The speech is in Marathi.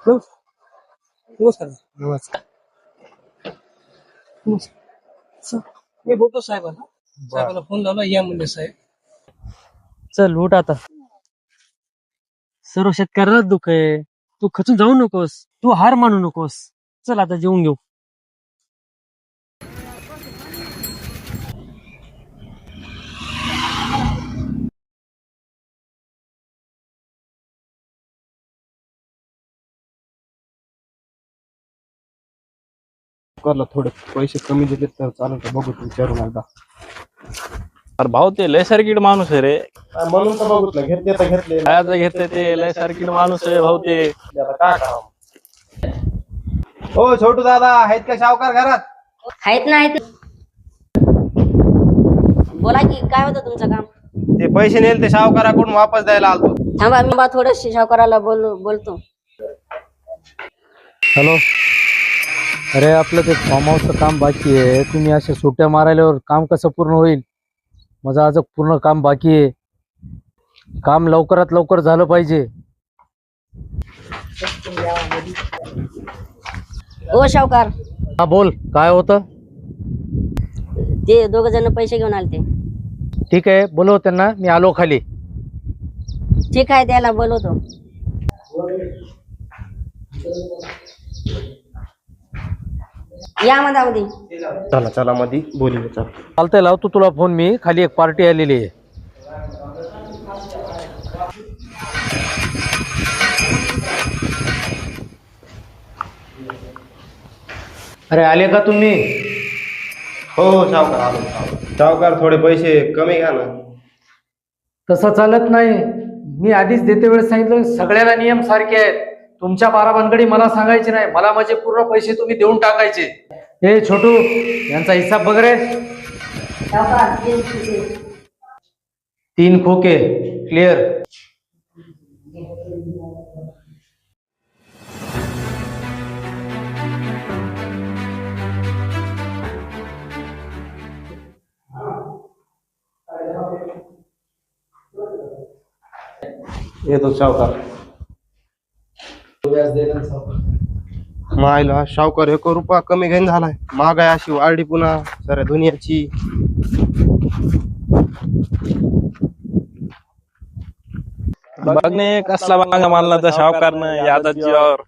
नमस्कार. नमस्कार. मी बोलतो साहेबाला फोन लावला या म्हणले साहेब. चल उठ आता. सर्व शेतकऱ्यालाच दुःख आहे. तू खचून जाऊ नकोस, तू हार मानू नकोस. चल आता जेवून घेऊ. करला थोडे पैसे कमी दिले तर चालेल का बघू विचारून एकदा. अरे भाऊ ते लय सर्किट माणूस आहे रे. म्हणून तर बघितलं घेतले तर घेतले काय घेते ते लय सर्किट माणूस आहे भाऊ ते. आता काय करावं. हो छोटू दादा आहेत का सावकार घरात? आहेत ना आहेत. बोला की काय होतं तुमचं काम? ते पैसे नेल ते सावकाराकडून वापस द्यायला आलतो. थांबा मी बा थोडं सावकाराला बोलतो. हॅलो. अरे आपलं ते फार्म हाऊसचं काम बाकी आहे. तुम्ही अशा सुट्ट्या मारायल्यावर काम कसं पूर्ण होईल? माझं आज पूर्ण काम बाकी आहे. काम लवकरात लवकर झालं पाहिजे. ओ सावकार, हा बोल, काय होतं? ते दोघ जण पैसे घेऊन आलते. ठीक आहे, बोलव त्यांना, मी आलो खाली. ठीक आहे, त्याला बोलवतो. या मधामध्ये. चला चला मध्ये बोलूया. चला चालतंय, लावतो तुला फोन मी. खाली एक पार्टी आलेली आहे. अरे आले का तुम्ही? हो सावकार आलो. सावकार थोडे पैसे कमी घ्या ना. तसं चालत नाही. मी आधीच देते वेळेस सांगितलं, सगळ्याला नियम सारखे आहेत. तुमच्या बाराभानगडी मला सांगायचे नाही. मला माझे पूर्ण पैसे तुम्ही देऊन टाकायचे. हे छोटू, यांचा हिसाब बघ रे. 3 खोके क्लिअर. येतो सावकार. मायला सावकार 1 रुपया कमी घेऊन झालाय. महागाई अशी वाढली पुन्हा साऱ्या दुनियाची. बघणे कसला मागा मानला त्या सावकारनं या जीवावर.